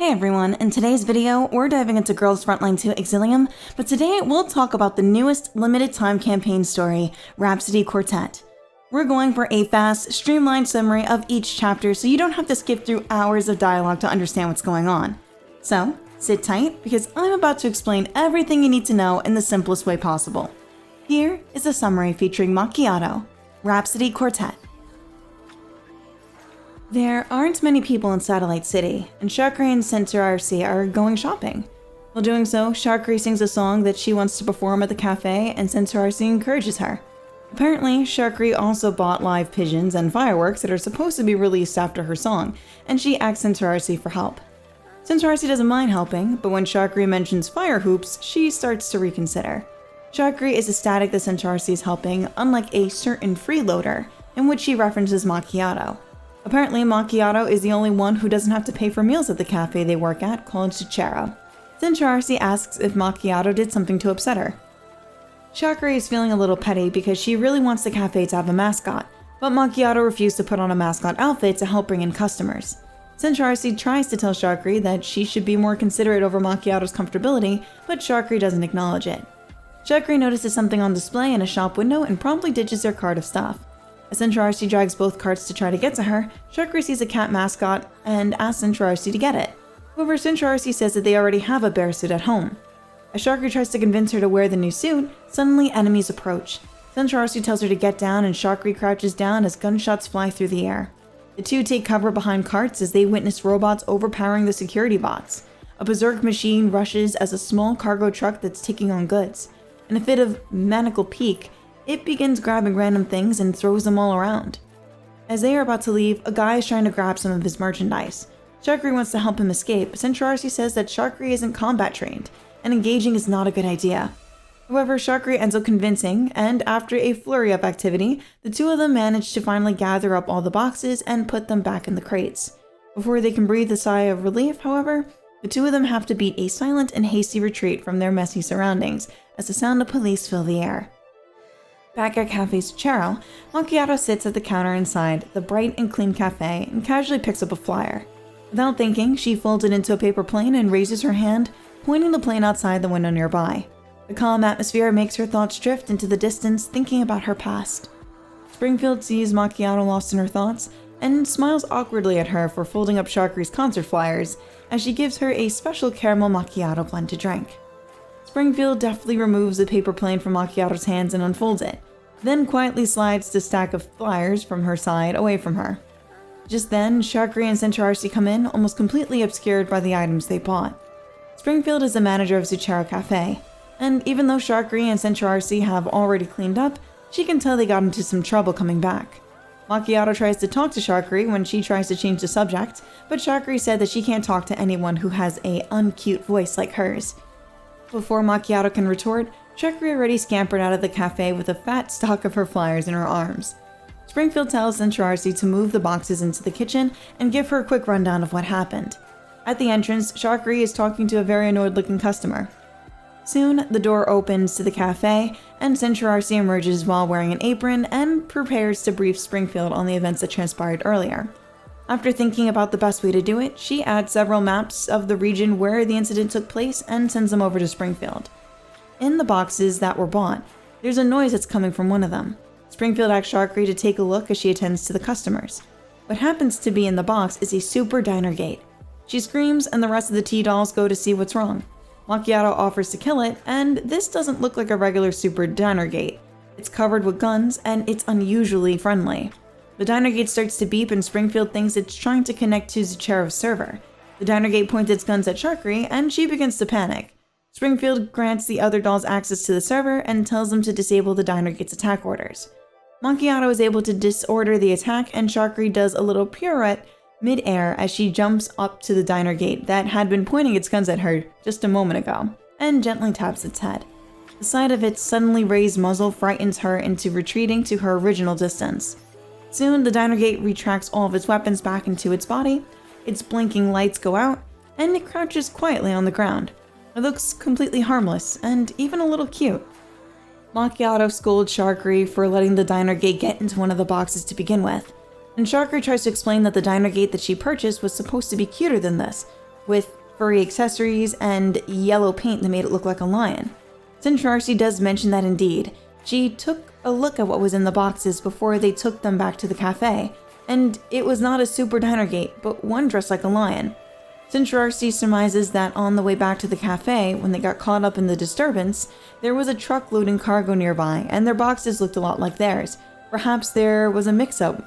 Hey everyone, in today's video, we're diving into Girls Frontline 2 Exilium, but today we'll talk about the newest limited time campaign story, Rhapsody Quartet. We're going for a fast, streamlined summary of each chapter so you don't have to skip through hours of dialogue to understand what's going on. So, sit tight because I'm about to explain everything you need to know in the simplest way possible. Here is a summary featuring Macchiato, Rhapsody Quartet. There aren't many people in Satellite City, and Chakri and Centaursi are going shopping. While doing so, Chakri sings a song that she wants to perform at the cafe, and Centaursi encourages her. Apparently, Chakri also bought live pigeons and fireworks that are supposed to be released after her song, and she asks Centaursi for help. Centaursi doesn't mind helping, but when Chakri mentions fire hoops, she starts to reconsider. Chakri is ecstatic that Centaursi is helping, unlike a certain freeloader, in which she references Macchiato. Apparently, Macchiato is the only one who doesn't have to pay for meals at the cafe they work at, called Zucchero. Centaursi asks if Macchiato did something to upset her. Chakri is feeling a little petty because she really wants the cafe to have a mascot, but Macchiato refused to put on a mascot outfit to help bring in customers. Centaursi tries to tell Chakri that she should be more considerate over Macchiato's comfortability, but Chakri doesn't acknowledge it. Chakri notices something on display in a shop window and promptly ditches their cart of stuff. As Centaursi drags both carts to try to get to her, Chakri sees a cat mascot and asks Centaursi to get it. However, Centaursi says that they already have a bear suit at home. As Chakri tries to convince her to wear the new suit, suddenly enemies approach. Centaursi tells her to get down and Chakri crouches down as gunshots fly through the air. The two take cover behind carts as they witness robots overpowering the security bots. A berserk machine rushes as a small cargo truck that's taking on goods. In a fit of maniacal pique, it begins grabbing random things and throws them all around. As they are about to leave, a guy is trying to grab some of his merchandise. Chakri wants to help him escape, but Centaursi says that Chakri isn't combat trained, and engaging is not a good idea. However, Chakri ends up convincing, and after a flurry of activity, the two of them manage to finally gather up all the boxes and put them back in the crates. Before they can breathe a sigh of relief, however, the two of them have to beat a silent and hasty retreat from their messy surroundings as the sound of police fill the air. Back at Cafe Zucchero, Macchiato sits at the counter inside the bright and clean cafe and casually picks up a flyer. Without thinking, she folds it into a paper plane and raises her hand, pointing the plane outside the window nearby. The calm atmosphere makes her thoughts drift into the distance, thinking about her past. Springfield sees Macchiato lost in her thoughts and smiles awkwardly at her for folding up Chakri's concert flyers as she gives her a special caramel macchiato blend to drink. Springfield deftly removes the paper plane from Macchiato's hands and unfolds it, then quietly slides the stack of flyers from her side away from her. Just then, Chakri and Centaursi come in, almost completely obscured by the items they bought. Springfield is the manager of Zucchero Cafe, and even though Chakri and Centaursi have already cleaned up, she can tell they got into some trouble coming back. Macchiato tries to talk to Chakri when she tries to change the subject, but Chakri said that she can't talk to anyone who has an uncute voice like hers. Before Macchiato can retort, Chakri already scampered out of the cafe with a fat stock of her flyers in her arms. Springfield tells Centaursi to move the boxes into the kitchen and give her a quick rundown of what happened. At the entrance, Chakri is talking to a very annoyed-looking customer. Soon, the door opens to the cafe, and Centaursi emerges while wearing an apron and prepares to brief Springfield on the events that transpired earlier. After thinking about the best way to do it, she adds several maps of the region where the incident took place and sends them over to Springfield. In the boxes that were bought, there's a noise that's coming from one of them. Springfield asks Chakri to take a look as she attends to the customers. What happens to be in the box is a super diner gate. She screams and the rest of the T-dolls go to see what's wrong. Macchiato offers to kill it, and this doesn't look like a regular super diner gate. It's covered with guns and it's unusually friendly. The diner gate starts to beep and Springfield thinks it's trying to connect to Zucchero's server. The diner gate points its guns at Chakri and she begins to panic. Springfield grants the other dolls access to the server and tells them to disable the diner gate's attack orders. Macchiato is able to disorder the attack and Chakri does a little pirouette mid-air as she jumps up to the diner gate that had been pointing its guns at her just a moment ago and gently taps its head. The sight of its suddenly raised muzzle frightens her into retreating to her original distance. Soon, the diner gate retracts all of its weapons back into its body, its blinking lights go out, and it crouches quietly on the ground. It looks completely harmless, and even a little cute. Macchiato scolds Chakri for letting the diner gate get into one of the boxes to begin with, and Chakri tries to explain that the diner gate that she purchased was supposed to be cuter than this, with furry accessories and yellow paint that made it look like a lion. Centrarcy does mention that indeed, she took a look at what was in the boxes before they took them back to the cafe, and it was not a super diner gate, but one dressed like a lion. Centrarcy surmises that on the way back to the cafe, when they got caught up in the disturbance, there was a truck loading cargo nearby, and their boxes looked a lot like theirs. Perhaps there was a mix-up.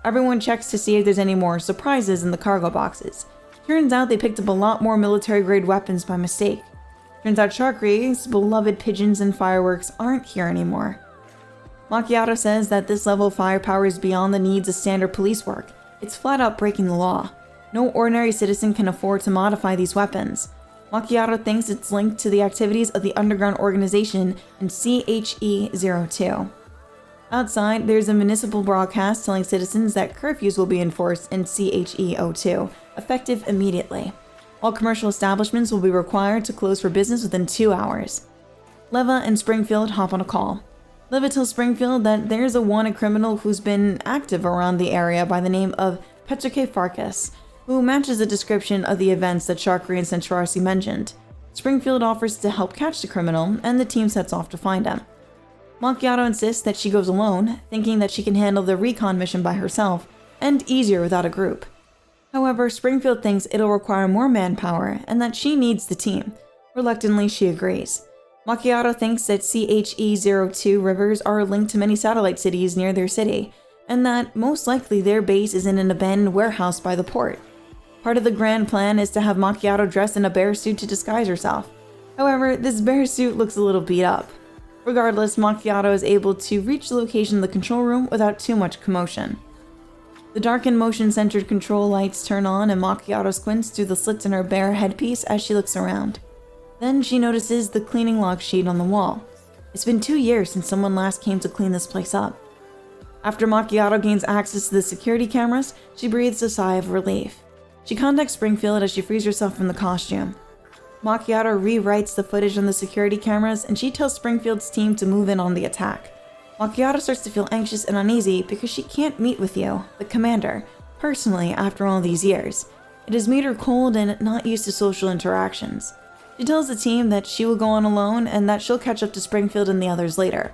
Everyone checks to see if there's any more surprises in the cargo boxes. Turns out they picked up a lot more military-grade weapons by mistake. Turns out Sharkry's beloved pigeons and fireworks aren't here anymore. Macchiato says that this level of firepower is beyond the needs of standard police work. It's flat out breaking the law. No ordinary citizen can afford to modify these weapons. Macchiato thinks it's linked to the activities of the underground organization in CHE-02. Outside, there's a municipal broadcast telling citizens that curfews will be enforced in CHE-02, effective immediately. All commercial establishments will be required to close for business within 2 hours. Leva and Springfield hop on a call. Leva tells Springfield that there's a wanted criminal who's been active around the area by the name of Petroke Farkas, who matches the description of the events that Sharkry and Centrarcy mentioned. Springfield offers to help catch the criminal, and the team sets off to find him. Macchiato insists that she goes alone, thinking that she can handle the recon mission by herself, and easier without a group. However, Springfield thinks it'll require more manpower and that she needs the team. Reluctantly, she agrees. Macchiato thinks that CHE-02 rivers are linked to many satellite cities near their city, and that most likely their base is in an abandoned warehouse by the port. Part of the grand plan is to have Macchiato dressed in a bear suit to disguise herself. However, this bear suit looks a little beat up. Regardless, Macchiato is able to reach the location of the control room without too much commotion. The darkened motion-centered control lights turn on and Macchiato squints through the slits in her bear headpiece as she looks around. Then she notices the cleaning log sheet on the wall. It's been 2 years since someone last came to clean this place up. After Macchiato gains access to the security cameras, she breathes a sigh of relief. She contacts Springfield as she frees herself from the costume. Macchiato rewrites the footage on the security cameras and she tells Springfield's team to move in on the attack. Macchiato starts to feel anxious and uneasy because she can't meet with you, the commander, personally after all these years. It has made her cold and not used to social interactions. She tells the team that she will go on alone and that she'll catch up to Springfield and the others later.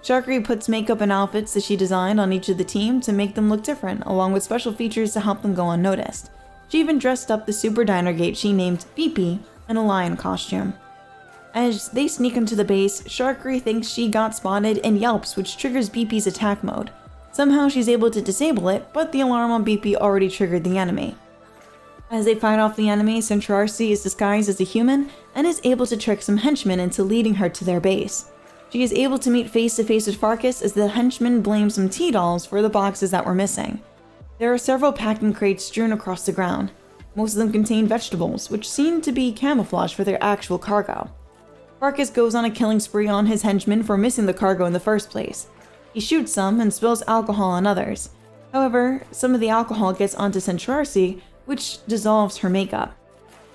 Sharkry puts makeup and outfits that she designed on each of the team to make them look different, along with special features to help them go unnoticed. She even dressed up the super diner gate she named Beepy in a lion costume. As they sneak into the base, Sharkry thinks she got spotted and yelps, which triggers Beepy's attack mode. Somehow she's able to disable it, but the alarm on Beepy already triggered the enemy. As they fight off the enemy, Centrarcy is disguised as a human and is able to trick some henchmen into leading her to their base. She is able to meet face-to-face with Farkas as the henchman blames some tea dolls for the boxes that were missing. There are several packing crates strewn across the ground. Most of them contain vegetables, which seem to be camouflage for their actual cargo. Farkas goes on a killing spree on his henchmen for missing the cargo in the first place. He shoots some and spills alcohol on others. However, some of the alcohol gets onto Centrarcy, which dissolves her makeup.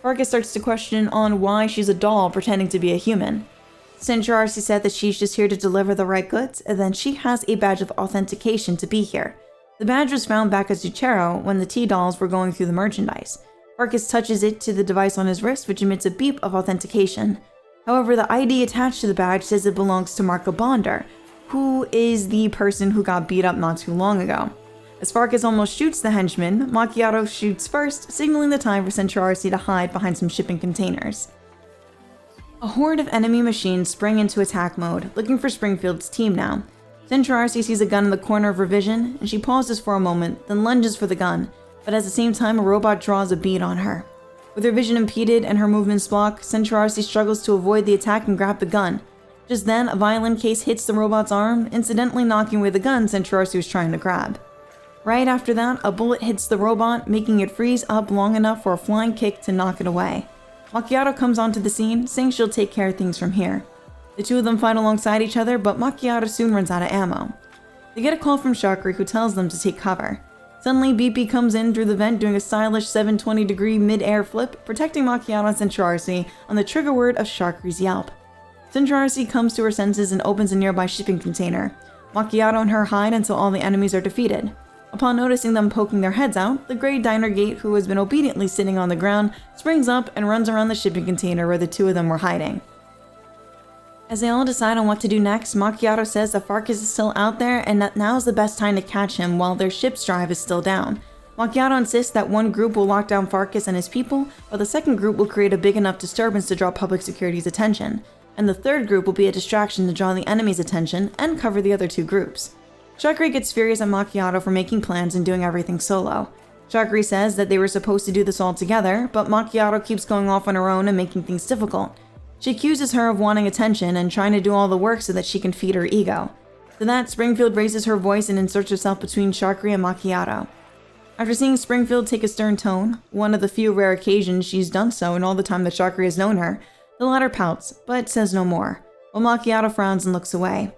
Farkas starts to question on why she's a doll pretending to be a human. Centrarcy said that she's just here to deliver the right goods, and then she has a badge of authentication to be here. The badge was found back at Zucchero when the tea dolls were going through the merchandise. Farkas touches it to the device on his wrist, which emits a beep of authentication. However, the ID attached to the badge says it belongs to Marco Bonder, who is the person who got beat up not too long ago. As Farkas almost shoots the henchman, Macchiato shoots first, signaling the time for Centrarcy to hide behind some shipping containers. A horde of enemy machines spring into attack mode, looking for Springfield's team now. Centrarcy sees a gun in the corner of her vision, and she pauses for a moment, then lunges for the gun, but at the same time a robot draws a bead on her. With her vision impeded and her movements blocked, Centrarcy struggles to avoid the attack and grab the gun. Just then, a violin case hits the robot's arm, incidentally knocking away the gun Centrarcy was trying to grab. Right after that, a bullet hits the robot, making it freeze up long enough for a flying kick to knock it away. Macchiato comes onto the scene, saying she'll take care of things from here. The two of them fight alongside each other, but Macchiato soon runs out of ammo. They get a call from Sharkry, who tells them to take cover. Suddenly, BP comes in through the vent doing a stylish 720-degree mid-air flip, protecting Macchiato and Centrarcy on the trigger word of Sharkry's yelp. Centrarcy comes to her senses and opens a nearby shipping container. Macchiato and her hide until all the enemies are defeated. Upon noticing them poking their heads out, the gray diner gate, who has been obediently sitting on the ground, springs up and runs around the shipping container where the two of them were hiding. As they all decide on what to do next, Macchiato says that Farkas is still out there and that now is the best time to catch him while their ship's drive is still down. Macchiato insists that one group will lock down Farkas and his people, while the second group will create a big enough disturbance to draw public security's attention, and the third group will be a distraction to draw the enemy's attention and cover the other two groups. Chakri gets furious at Macchiato for making plans and doing everything solo. Chakri says that they were supposed to do this all together, but Macchiato keeps going off on her own and making things difficult. She accuses her of wanting attention and trying to do all the work so that she can feed her ego. To that, Springfield raises her voice and inserts herself between Chakri and Macchiato. After seeing Springfield take a stern tone, one of the few rare occasions she's done so in all the time that Chakri has known her, the latter pouts, but says no more, while Macchiato frowns and looks away.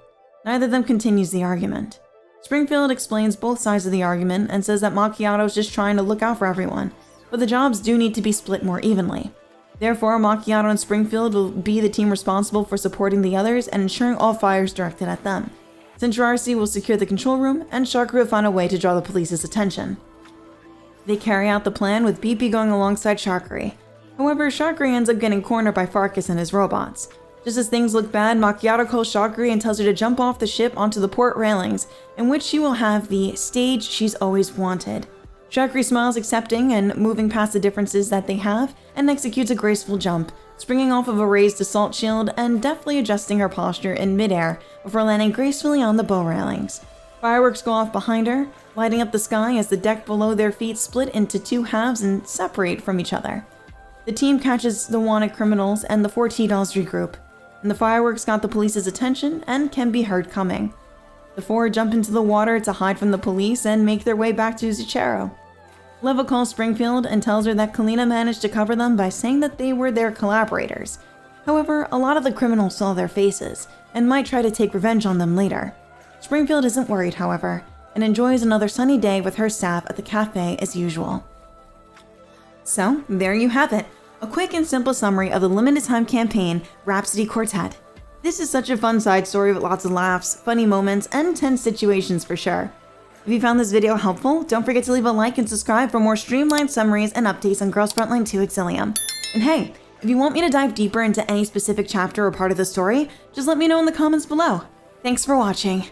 Neither of them continues the argument. Springfield explains both sides of the argument and says that Macchiato is just trying to look out for everyone, but the jobs do need to be split more evenly. Therefore, Macchiato and Springfield will be the team responsible for supporting the others and ensuring all fire is directed at them. Central will secure the control room, and Chakri will find a way to draw the police's attention. They carry out the plan with BP going alongside Chakri. However, Chakri ends up getting cornered by Farkas and his robots. Just as things look bad, Macchiato calls Chakri and tells her to jump off the ship onto the port railings, in which she will have the stage she's always wanted. Chakri smiles, accepting and moving past the differences that they have, and executes a graceful jump, springing off of a raised assault shield and deftly adjusting her posture in midair before landing gracefully on the bow railings. Fireworks go off behind her, lighting up the sky as the deck below their feet split into two halves and separate from each other. The team catches the wanted criminals and the 4 T-Dolls regroup, and the fireworks got the police's attention and can be heard coming. The 4 jump into the water to hide from the police and make their way back to Zucchero. Leva calls Springfield and tells her that Kalina managed to cover them by saying that they were their collaborators. However, a lot of the criminals saw their faces and might try to take revenge on them later. Springfield isn't worried, however, and enjoys another sunny day with her staff at the cafe as usual. So, there you have it. A quick and simple summary of the limited time campaign, Rhapsody Quartet. This is such a fun side story with lots of laughs, funny moments, and tense situations for sure. If you found this video helpful, don't forget to leave a like and subscribe for more streamlined summaries and updates on Girls Frontline 2 Exilium. And hey, if you want me to dive deeper into any specific chapter or part of the story, just let me know in the comments below. Thanks for watching.